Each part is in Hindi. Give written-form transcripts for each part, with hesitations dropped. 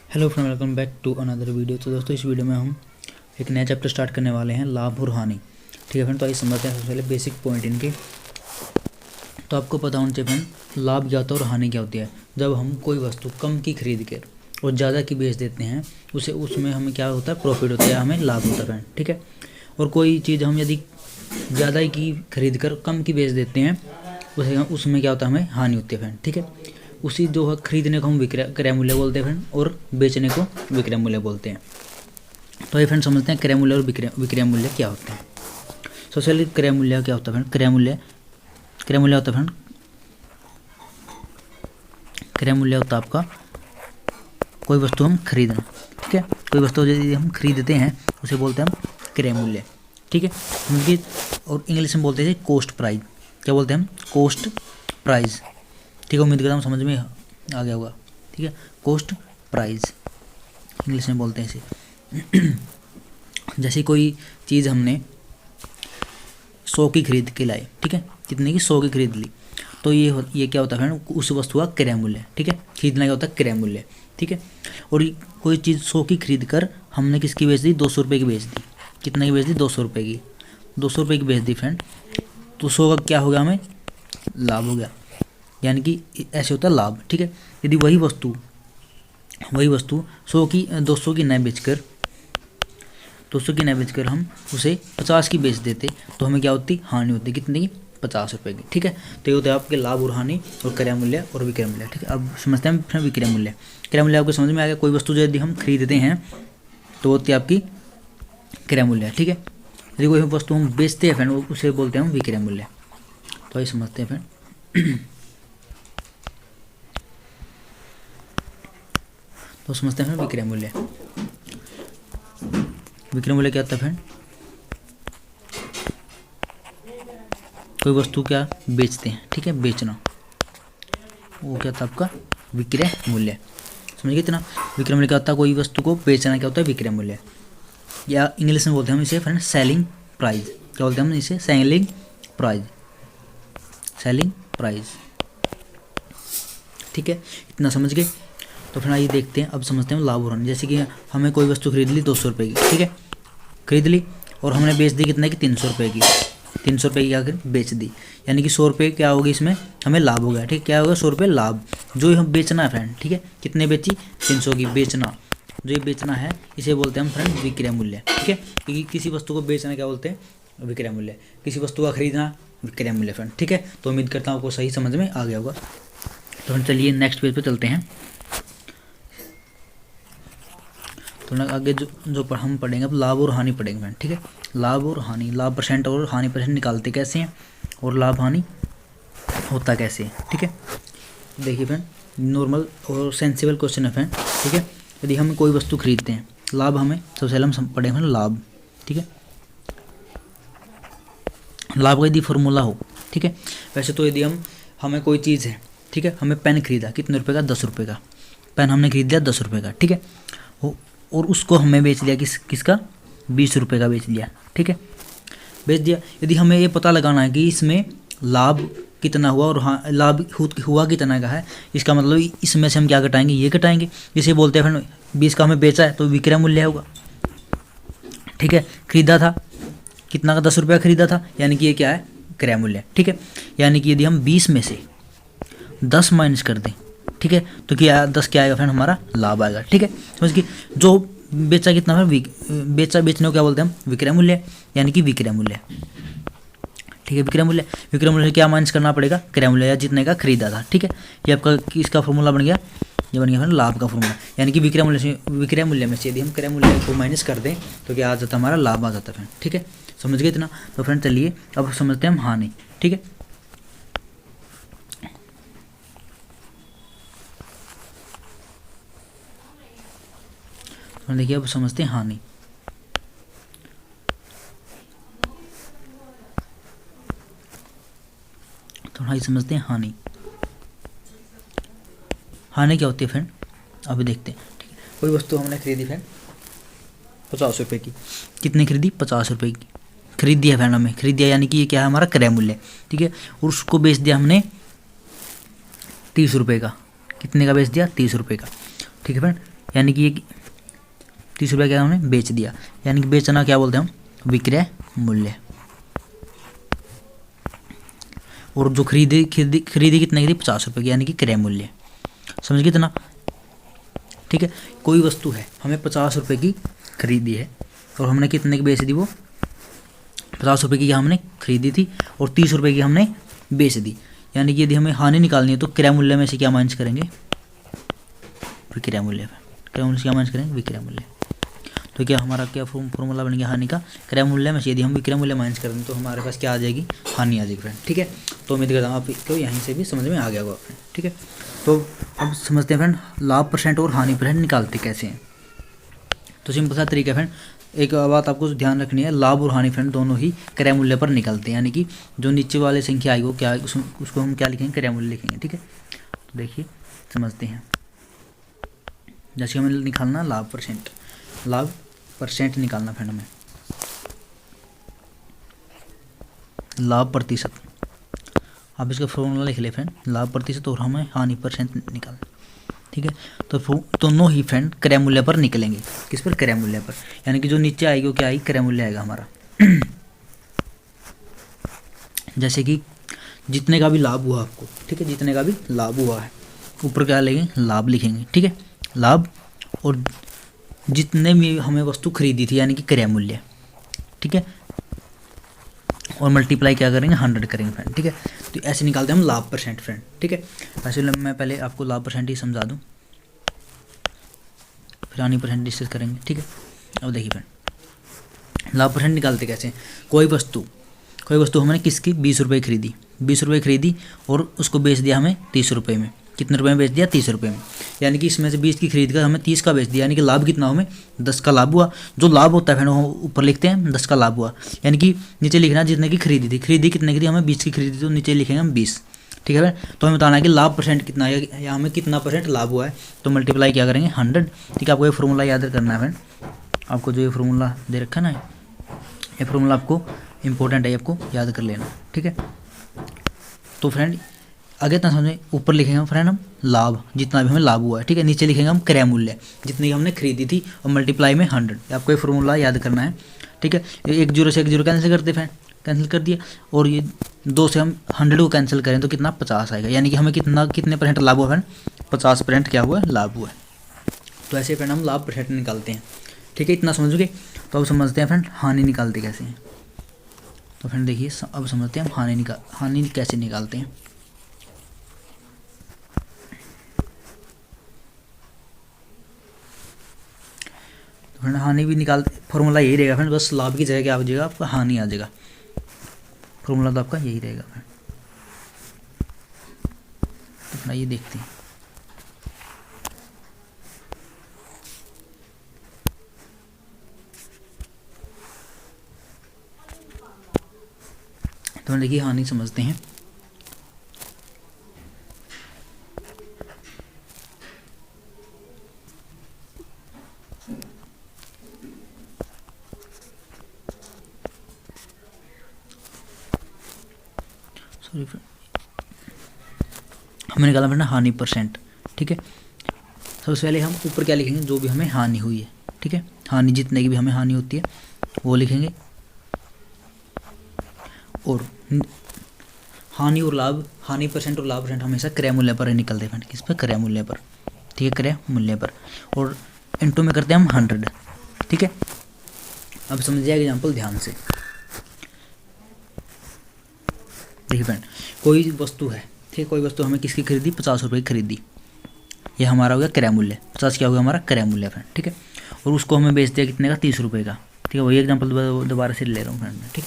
Hello friend, welcome back to another video. तो दोस्तों, इस वीडियो में हम एक नया चैप्टर स्टार्ट करने वाले हैं, लाभ और हानि। ठीक है फ्रेंड, तो आइए समझते हैं सबसे पहले बेसिक पॉइंट इनके। तो आपको पता होना चाहिए फ्रेंड, लाभ क्या होता है और हानि क्या होती है। जब हम कोई वस्तु कम की खरीद कर और ज़्यादा की बेच देते हैं, उसमें हमें क्या होता है, प्रॉफिट होता है, हमें लाभ होता है फ्रेंड। ठीक है, और कोई चीज़ हम यदि ज़्यादा की खरीद कर कम की बेच देते हैं, उसमें क्या होता है, हमें हानि होती है फ्रेंड। ठीक है, उसी जो खरीदने को हम क्रय मूल्य बोलते हैं फ्रेंड, और बेचने को विक्रय मूल्य बोलते हैं। तो ये फ्रेंड समझते हैं क्रय मूल्य और विक्रय मूल्य क्या होते हैं। सबसे पहले क्रय मूल्य क्या होता है फ्रेंड। क्रय मूल्य होता है फ्रेंड, क्रय मूल्य होता है आपका कोई वस्तु हम खरीद रहे हैं। ठीक है, कोई वस्तु यदि हम खरीदते हैं उसे बोलते हैं हम क्रय मूल्य। ठीक है, समझिए, और इंग्लिश में बोलते हैं कॉस्ट प्राइस। क्या बोलते हैं हम, कॉस्ट प्राइस। ठीक है, उम्मीद करता हूँ समझ में आ गया होगा। ठीक है, कॉस्ट प्राइस इंग्लिश में बोलते हैं इसे। जैसे कोई चीज़ हमने 100 की खरीद के लाए, ठीक है, कितने की, 100 की खरीद ली, तो ये क्या होता है फ्रेंड, उस वस्तु का क्रय मूल्य। ठीक है, खरीदना क्या होता है, क्रय मूल्य। ठीक है, और कोई चीज़ 100 की खरीद कर हमने किसकी बेच दी, 200 रुपये की बेच दी। कितने की बेच दी, 200 रुपये की। 200 रुपये की बेच दी फ्रेंड, तो 100 का क्या हो गया, हमें लाभ हो गया। यानी कि ऐसे होता है लाभ। ठीक है, यदि वही वस्तु 100 की 200 की न बेचकर 200 की न बेचकर हम उसे 50 की बेच देते, तो हमें क्या होती, हानि होती। कितनी की, 50 रुपये की। ठीक है, तो ये होते हैं आपके लाभ और हानि, और क्रय मूल्य और विक्रय मूल्य। ठीक है, अब समझते हैं फिर विक्रय मूल्य। क्रय मूल्य आपको समझ में आ गया। कोई वस्तु यदि हम खरीदते हैं तो होती है आपकी क्रय मूल्य। ठीक है, यदि कोई वस्तु हम बेचते हैं फ्रेंड, उसे बोलते हैं हम विक्रय मूल्य। तो ये समझते हैं फ्रेंड। तो समझते हैं विक्रय मूल्य। विक्रय मूल्य क्या होता है फ्रेंड, कोई वस्तु क्या बेचते हैं, ठीक है, बेचना, वो क्या था आपका विक्रय मूल्य। समझिए कितना, विक्रय मूल्य क्या होता है, कोई वस्तु को बेचना क्या होता है, विक्रय मूल्य। या इंग्लिश में बोलते हैं हम इसे फ्रेंड सेलिंग प्राइस। क्या बोलते हैं हम इसे, सेलिंग प्राइस। Selling price. ठीक है, इतना समझ गए। तो फिर आइए देखते हैं, अब समझते हैं लाभ और हानि। जैसे कि हमें कोई वस्तु खरीद ली 200 रुपये की, ठीक है, खरीद ली, और हमने बेच दी कितने की, 300 रुपये की। 300 रुपये की आकर बेच दी, यानी कि 100 रुपये क्या होगी, इसमें हमें लाभ हो गया। ठीक है, क्या होगा, 100 रुपये लाभ, जो हम बेचना है फ्रेंड। ठीक है, कितने बेची, 300 की। बेचना, जो ये बेचना है, इसे बोलते हैं हम फ्रेंड विक्रय मूल्य। ठीक है, क्योंकि किसी वस्तु को बेचना क्या बोलते हैं, विक्रय मूल्य। किसी वस्तु का खरीदना विक्रय मूल्य फ्रेंड। ठीक है, तो उम्मीद करता हूँ आपको सही समझ में आ गया होगा। तो हम चलिए नेक्स्ट पेज पर चलते हैं। तो ना आगे जो हम पढ़ेंगे, अब लाभ और हानि पढ़ेंगे फ्रेंड। ठीक है, लाभ और हानि, लाभ परसेंट और हानि परसेंट निकालते कैसे हैं, और लाभ हानि होता कैसे है। ठीक है, देखिए फ्रेंड, नॉर्मल और सेंसिबल क्वेश्चन है फ्रेंड। ठीक है, यदि हम कोई वस्तु खरीदते हैं, लाभ हमें सबसे पहले हम पढ़ेंगे लाभ। ठीक है, लाभ का यदि फॉर्मूला हो, ठीक है, वैसे तो यदि हमें कोई चीज़ है, ठीक है, हमें पेन खरीदा कितने रुपये का, 10 रुपये का पेन हमने खरीद लिया, 10 रुपये का। ठीक है, और उसको हमें बेच दिया किसका, 20 रुपये का बेच दिया। ठीक है, बेच दिया। यदि हमें ये पता लगाना है कि इसमें लाभ कितना हुआ और हाँ लाभ हुआ कितना का है, इसका मतलब इसमें से हम क्या घटाएंगे, ये घटाएंगे। जिसे बोलते हैं फ्रेंड 20 का हमें बेचा है तो विक्रय मूल्य होगा। ठीक है, खरीदा था कितना का, 10 रुपये खरीदा था, यानी कि ये क्या है, क्रय मूल्य। ठीक है, यानी कि यदि हम 20 में से 10 माइनस कर दें, ठीक है, तो क्या 10 क्या आएगा फ्रेंड, हमारा लाभ आएगा। ठीक है, समझ कि जो बेचा कितना है, बेचने को क्या बोलते हैं हम, विक्रय मूल्य, यानी कि विक्रय मूल्य। ठीक है, विक्रय मूल्य से क्या माइनस करना पड़ेगा, क्रय मूल्य, या जितने का खरीदा था। ठीक है, ये आपका इसका फॉर्मूला बन गया, ये बन गया फ्रेंड लाभ का फॉर्मूला। यानी कि विक्रय मूल्य में से यदि हम क्रय मूल्य को माइनस कर दें तो क्या आ जाता है, हमारा लाभ आ जाता है फ्रेंड। ठीक है, समझ गए इतना। तो फ्रेंड चलिए अब समझते हैं हम हानि। ठीक है, देखिए अब समझते हैं हानि। तो हानि समझते हैं हानि। हानि क्या होती है फ्रेंड, अभी देखते हैं। ठीक है, कोई वस्तु हमने खरीदी फ्रेंड 50 रुपये की। कितने खरीदी, 50 रुपये की खरीद दिया फ्रेंड, हमें खरीद दिया, यानी कि ये क्या है, हमारा क्रय मूल्य। ठीक है, और उसको बेच दिया हमने 30 रुपये का। कितने का बेच दिया, 30 रुपये का। ठीक है फ्रेंड, यानी कि ये 30 रुपये क्या हमने बेच दिया, यानी कि बेचना क्या बोलते हैं हम, विक्रय मूल्य। और जो खरीदी कितने की थी, 50 रुपये की, यानी कि क्रय मूल्य। समझ गए इतना, ठीक है। कोई वस्तु है हमें 50 रुपये की खरीदी है और हमने कितने की बेच दी, वो 50 रुपये की हमने खरीदी थी और 30 रुपये की हमने बेच दी। यानी कि यदि हमें हानि निकालनी है तो क्रय मूल्य में से क्या माइनस करेंगे, विक्रय मूल्य। क्रय मूल्य से क्या माइनस करेंगे, विक्रय मूल्य। तो क्या हमारा क्या फॉर्मूला बन गया हानि का, क्रय मूल्य में से यदि हम विक्रय मूल्य माइनस करें तो हमारे पास क्या आ जाएगी, हानि आ जाएगी फ्रेंड, ठीक है। तो उम्मीद करता हूँ आपको यहीं से भी समझ में आ गया होगा फ्रेंड, ठीक है। तो अब समझते हैं फ्रेंड लाभ परसेंट और हानि परसेंट निकालते कैसे हैं। तो सिंपल सा तरीका फ्रेंड, एक बात आपको ध्यान रखनी है, लाभ और हानि फ्रेंड दोनों ही क्रय मूल्य पर निकलते हैं, यानी कि जो नीचे वाले संख्या आएगी वो क्या, उसको हम क्या लिखेंगे, क्रय मूल्य लिखेंगे, ठीक है। तो देखिए समझते हैं, जैसे हमें निकालना लाभ परसेंट निकालना फ्रेंड, हमें लाभ प्रतिशत। आप इसका फॉर्मूला लिख ले फ्रेंड, लाभ प्रतिशत और हमें हानि परसेंट निकालना, ठीक है। तो दोनों ही फ्रेंड क्रय मूल्य पर निकलेंगे, किस पर, क्रय मूल्य पर। यानी कि जो नीचे आएगी वो क्या आएगी, क्रय मूल्य आएगा हमारा। जैसे कि जितने का भी लाभ हुआ आपको, ठीक है, जितने का भी लाभ हुआ है, ऊपर क्या लेंगे, लाभ लिखेंगे, ठीक है, लाभ। और जितने भी हमें वस्तु खरीदी थी यानी कि क्रय मूल्य, ठीक है, और मल्टीप्लाई क्या करेंगे, 100 करेंगे फ्रेंड, ठीक है। तो ऐसे निकालते हैं हम लाभ परसेंट फ्रेंड, ठीक है। ऐसे मैं पहले आपको लाभ परसेंट ही समझा दूं, फिर हानि परसेंट डिस्कस करेंगे, ठीक है। अब देखिए फ्रेंड लाभ परसेंट निकालते कैसे, कोई वस्तु हमने किसकी, 20 रुपये खरीदी और उसको बेच दिया हमें 30 रुपये में। कितने रुपए में बेच दिया, 30 रुपये में। यानी कि इसमें से 20 की खरीद कर हमें 30 का बेच दिया, यानी कि लाभ कितना, हमें 10 का लाभ हुआ। जो लाभ होता है फ्रेंड वो ऊपर लिखते हैं 10 का लाभ हुआ, यानी कि नीचे लिखना जितने की खरीदी थी, खरीदी कितने की थी, हमें 20 की खरीदी, तो नीचे लिखेंगे हम 20, ठीक है फ्रेंड। तो हमें बताना है कि लाभ परसेंट कितना है या हमें कितना परसेंट लाभ हुआ है, तो मल्टीप्लाई क्या करेंगे, 100, ठीक है। आपको ये फॉर्मूला याद करना है फ्रेंड, आपको जो ये फॉर्मूला दे रखा है ना, ये फॉर्मूला आपको इंपॉर्टेंट है, आपको याद कर लेना, ठीक है। तो फ्रेंड आगे इतना समझे, ऊपर लिखेंगे फ्रेंड हम लाभ, जितना भी हमें लाभ हुआ है, ठीक है। नीचे लिखेंगे हम क्रय मूल्य, जितनी हमने खरीदी थी, और मल्टीप्लाई में 100। आपको ये फॉर्मूला याद करना है, ठीक है। 1 0 से 1 0 कैंसिल करते फ्रेंड, कैंसिल कर दिया, और ये 2 से हम 100 को कैंसिल करें तो कितना, 50 आएगा। यानी कि हमें कितने परसेंट लाभ हुआ फ्रेंड, 50% क्या हुआ, लाभ हुआ है। तो ऐसे फ्रेंड हम लाभ परसेंट निकालते हैं, ठीक है। इतना समझोगे। तो अब समझते हैं फ्रेंड हानि निकालते कैसे हैं। तो फ्रेंड देखिए अब समझते हैं हम हानि कैसे निकालते हैं। फ्रेंड हानि भी निकालते, फॉर्मूला यही रहेगा फ्रेंड, बस लाभ की जगह क्या आ जाएगा, आपका हानि आ जाएगा। फॉर्मूला तो आपका यही रहेगा फ्रेंड। तो फ्रेंड ये देखते हैं, तो देखिए हानि समझते हैं। सॉरी फ्रेंड, हमें निकाला फ्रेंड हानि परसेंट, ठीक है। सबसे पहले हम ऊपर क्या लिखेंगे, जो भी हमें हानि हुई है, ठीक है। हानि जितने की भी हमें हानि होती है वो लिखेंगे, और हानि और लाभ, हानि परसेंट और लाभ परसेंट हमेशा क्रय मूल्य पर निकलते हैं, किस पर, क्रय मूल्य पर, ठीक है, क्रय मूल्य पर। और इनटू में करते हैं हम 100, ठीक है। अब समझिए एग्जाम्पल ध्यान से। देखिए फ्रेंड कोई वस्तु है, ठीक है, कोई वस्तु हमें किसकी खरीदी, 50 रुपये की खरीदी, ये हमारा हो गया क्रय मूल्य, 50 क्या हो गया हमारा क्रय मूल्य फ्रेंड, ठीक है। और उसको हमें बेच दिया कितने का, 30 रुपये का, ठीक है। वही एग्जाम्पल दोबारा से ले रहा हूँ फ्रेंड, ठीक।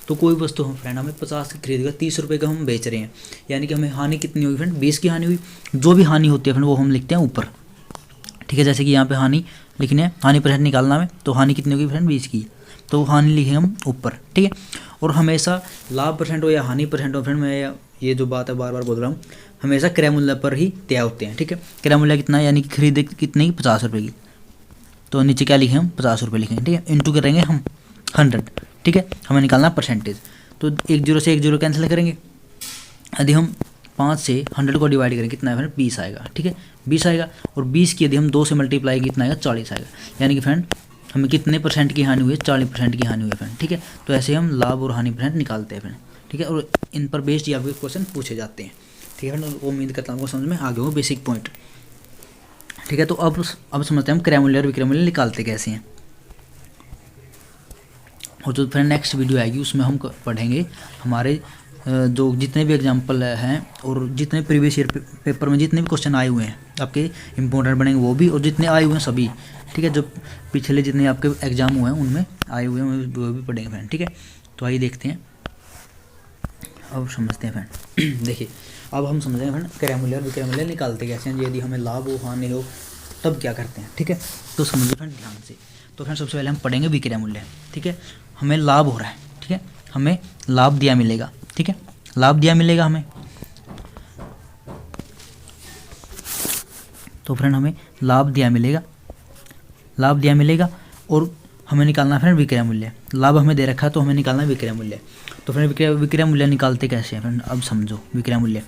तो कोई वस्तु हम फ्रेंड हमें 50 की खरीद कर 30 रुपये का हम बेच रहे हैं, यानी कि हमें हानि कितनी हुई फ्रेंड, 20 की हानि हुई। जो भी हानि होती है फ्रेंड वो हम लिखते हैं ऊपर, ठीक है। जैसे कि यहाँ पे हानि लिखने है, हानि परसेंट निकालना है, तो हानि कितनी होगी फ्रेंड, 20 की, तो हानि लिखेंगे हम ऊपर, ठीक है। और हमेशा लाभ परसेंट हो या हानि परसेंट हो फ्रेंड, मैं ये जो बात है बार बार बोल रहा हूँ, हमेशा क्रय मूल्य पर ही तय होते हैं, ठीक है। क्रय मूल्य कितना है, यानी कि खरीदे कितने की, 50 रुपये की, तो नीचे क्या लिखें हम, 50 रुपये लिखेंगे, ठीक है। इंटू करेंगे हम 100, ठीक है। हमें निकालना परसेंटेज, तो 1 0 से 1 0 कैंसिल करेंगे। यदि हम 5 से 100 को डिवाइड करें कितना है फ्रेंड 20 आएगा, ठीक है 20 आएगा। और 20 की यदि हम 2 से मल्टीप्लाई कितना आएगा 40 आएगा। यानी कि फ्रेंड हमें कितने परसेंट की हानि हुई है 40% की हानि हुई है फ्रेंड, ठीक है। तो ऐसे हम लाभ और हानि परसेंट निकालते हैं फ्रेंड, ठीक है। और इन पर बेस्ड ही आपके क्वेश्चन पूछे जाते हैं, ठीक है फ्रेंड। उम्मीद करता हूँ आपको समझ में आ गया वो बेसिक पॉइंट, ठीक है। तो अब समझते हैं हम क्रय मूल्य और विक्रय मूल्य निकालते कैसे हैं। और जो फ्रेंड नेक्स्ट वीडियो आएगी उसमें हम पढ़ेंगे हमारे जो जितने भी एग्जाम्पल हैं और जितने प्रीवियस ईयर पेपर में जितने भी क्वेश्चन आए हुए हैं आपके इम्पोर्टेंट बनेंगे वो भी, और जितने आए हुए हैं सभी, ठीक है। जो पिछले जितने आपके एग्जाम हुए हैं उनमें आए हुए हैं वो भी पढ़ेंगे फ्रेंड, ठीक है। तो आइए देखते हैं, अब समझते हैं फ्रेंड। देखिए अब हम समझ रहे हैं फ्रेंड क्रय मूल्य और विक्रय मूल्य निकालते कैसे हैं, यदि हमें लाभ हो हानि हो तब क्या करते हैं, ठीक है। तो समझिए फ्रेंड ध्यान से। तो फ्रेंड सबसे पहले हम पढ़ेंगे विक्रय मूल्य, ठीक है। हमें लाभ हो रहा है, ठीक है, हमें लाभ दिया मिलेगा, ठीक है, लाभ दिया मिलेगा हमें। तो फ्रेंड हमें लाभ दिया मिलेगा, लाभ दिया मिलेगा और हमें निकालना है फ्रेंड विक्रय मूल्य। लाभ हमें दे रखा है तो हमें निकालना है विक्रय मूल्य। तो फ्रेंड विक्रय मूल्य निकालते कैसे हैं फ्रेंड, अब समझो। विक्रय मूल्य,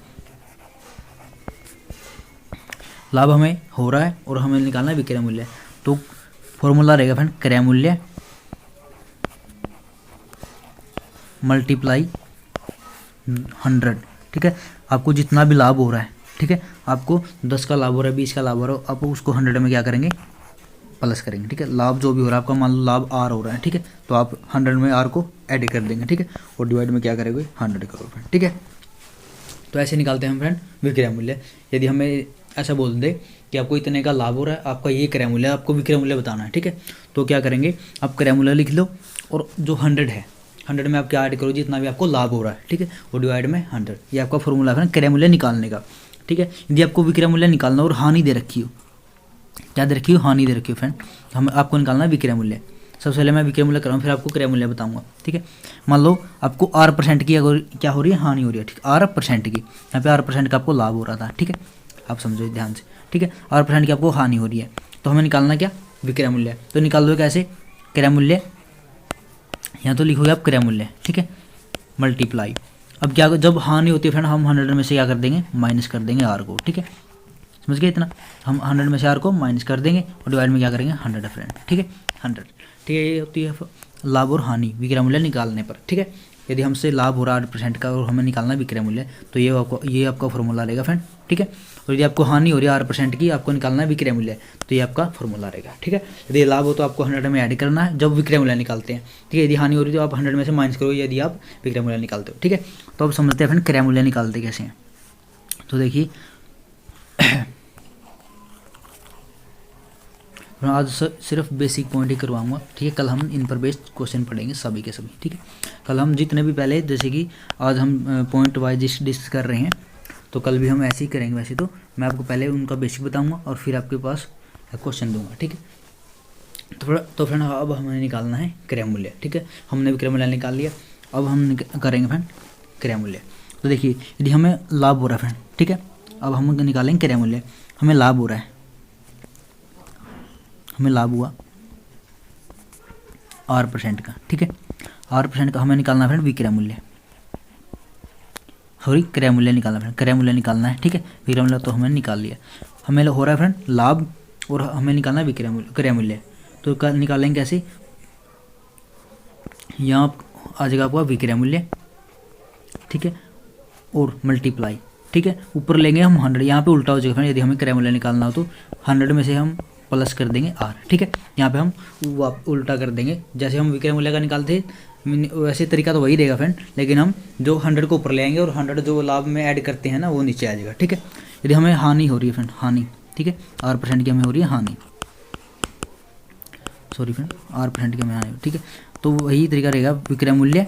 लाभ हमें हो रहा है और हमें निकालना है विक्रय मूल्य। तो फॉर्मूला रहेगा फ्रेंड क्रय मूल्य मल्टीप्लाई 100, ठीक है। आपको जितना भी लाभ हो रहा है, ठीक है, आपको 10 का लाभ हो रहा है 20 का लाभ हो रहा है, आप उसको 100 में क्या करेंगे प्लस करेंगे, ठीक है। लाभ जो भी हो रहा है आपका, मान लो लाभ आर हो रहा है, ठीक है, तो आप 100 में आर को ऐड कर देंगे, ठीक है, और डिवाइड में क्या करेंगे 100 करोगे फ्रेंड, ठीक है। तो ऐसे निकालते हैं हम फ्रेंड विक्रय मूल्य। यदि हमें ऐसा बोल दे कि आपको इतने का लाभ हो रहा है, आपका ये क्रय मूल्य, आपको विक्रय मूल्य बताना है, ठीक है। तो क्या करेंगे, आप क्रय मूल्य लिख लो और जो 100 है 100 में आप क्या ऐड करो जितना भी आपको लाभ हो रहा है, ठीक है, और डिवाइड में 100। ये आपका फॉर्मूला है क्रय मूल्य निकालने का, ठीक है। यदि आपको विक्रय मूल्य निकालना और हानि दे रखी हो, क्या दे रखी हो, हानि दे रखी हो फ्रेंड, हम आपको निकालना है विक्रय मूल्य। सबसे पहले मैं विक्रय मूल्य कराऊँ फिर आपको क्रय मूल्य बताऊंगा, ठीक है। मान लो आपको 8% की क्या हो रही है, हानि हो रही है, ठीक है, 8% की। यहाँ पे 8% का आपको लाभ हो रहा था, ठीक है, आप समझो ध्यान से, ठीक है। 8% की आपको हानि हो रही है, तो हमें निकालना क्या विक्रय मूल्य। तो निकाल दो कैसे, क्रय मूल्य, यहाँ तो लिखोगे आप क्रय मूल्य, ठीक है, मल्टीप्लाई। अब क्या जब हानि होती है फ्रेंड हम 100 में से क्या कर देंगे माइनस कर देंगे आर को, ठीक है, समझ गए इतना। हम 100 में से आर को माइनस कर देंगे और डिवाइड में क्या करेंगे 100 फ्रेंड, ठीक है, 100, ठीक है। ये होती है लाभ और हानि विक्रय मूल्य निकालने पर, ठीक है। यदि हमसे लाभ हो रहा है 8% का और हमें निकालना है विक्रय मूल्य, तो ये आपका फॉर्मूला रहेगा फ्रेंड, ठीक है। और यदि आपको हानि हो रही है 8% की, आपको निकालना है विक्रय मूल्य, तो ये आपका फॉर्मूला रहेगा, ठीक है। यदि लाभ हो तो आपको 100 में ऐड करना है जब विक्रय मूल्य निकालते हैं, ठीक है। यदि हानि हो रही है तो आप 100 में से माइनस करो यदि आप विक्रय मूल्य निकालते हो, ठीक है। तो अब समझते हैं फ्रेंड क्रय मूल्य निकालते कैसे हैं। तो देखिए आज सिर्फ बेसिक पॉइंट ही करवाऊंगा, ठीक है। कल हम इन पर बेस्ड क्वेश्चन पढ़ेंगे सभी के सभी, ठीक है। कल हम जितने भी पहले, जैसे कि आज हम पॉइंट वाइज डिस्कस कर रहे हैं, तो कल भी हम ऐसे ही करेंगे। वैसे तो मैं आपको पहले उनका बेसिक बताऊंगा और फिर आपके पास क्वेश्चन दूंगा, ठीक है। तो फ्रेंड अब हमें निकालना है क्रय मूल्य, ठीक है। हमने विक्रय मूल्य निकाल लिया, अब हम करेंगे फ्रेंड क्रय मूल्य। तो देखिए यदि हमें लाभ हो रहा है फ्रेंड, ठीक है, अब हम निकालेंगे क्रय मूल्य। हमें लाभ हो रहा है, हमें लाभ हुआ 8% का, ठीक है, 8% का हमें निकालना है फ्रेंड विक्रय मूल्य, सॉरी क्रय मूल्य निकालना है, क्रय मूल्य निकालना है, ठीक है। विक्रय मूल्य तो हमने निकाल लिया, हमें हो रहा है फ्रेंड लाभ और हमें निकालना है विक्रय मूल्य, क्रय मूल्य। तो निकालेंगे कैसे, यहाँ आ जाएगा आपका विक्रय मूल्य, ठीक है, और मल्टीप्लाई, ठीक है, ऊपर लेंगे हम 100, यहाँ पे उल्टा हो जाएगा फ्रेंड। यदि हमें क्रय मूल्य निकालना हो तो 100 में से हम प्लस कर देंगे आर, ठीक है, यहाँ पे हम उल्टा कर देंगे। जैसे हम विक्रय मूल्य का निकालते हैं वैसे तरीका तो वही रहेगा फ्रेंड, लेकिन हम जो 100 को ऊपर ले आएंगे और 100 जो लाभ में ऐड करते हैं ना वो नीचे आ जाएगा, ठीक है। यदि हमें हानि हो रही है फ्रेंड, हानि, ठीक है, 8% की हमें हो रही है हानि, सॉरी फ्रेंड 8% की हमें हानि, ठीक है। तो वही तरीका रहेगा विक्रय मूल्य,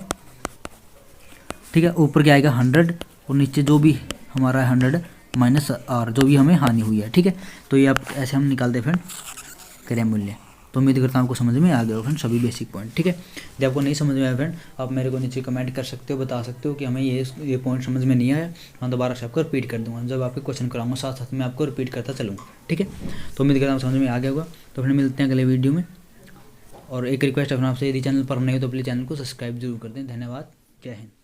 ठीक है, ऊपर क्या आएगा 100 और नीचे जो भी हमारा 100 माइनस आर जो भी हमें हानि हुई है, ठीक है। तो ये आप ऐसे हम निकालते हैं फ्रेंड क्रय मूल्य। तो उम्मीद करता हूँ आपको समझ में आ गया फ्रेंड सभी बेसिक पॉइंट, ठीक है। यदि आपको नहीं समझ में आया फ्रेंड, आप मेरे को नीचे कमेंट कर सकते हो, बता सकते हो कि हमें ये पॉइंट समझ में नहीं आया, मैं दोबारा से आपको रिपीट कर दूँगा। जब आपके क्वेश्चन कराऊंगा साथ साथ मैं आपको रिपीट करता चलूँगा, ठीक है। तो उम्मीद करता हूँ समझ में आ गया होगा। तो फिर मिलते हैं अगले वीडियो में। और एक रिक्वेस्ट है आपसे, यदि चैनल पर नहीं हो तो प्लीज़ चैनल को सब्सक्राइब जरूर कर दें। धन्यवाद, जय हिंद।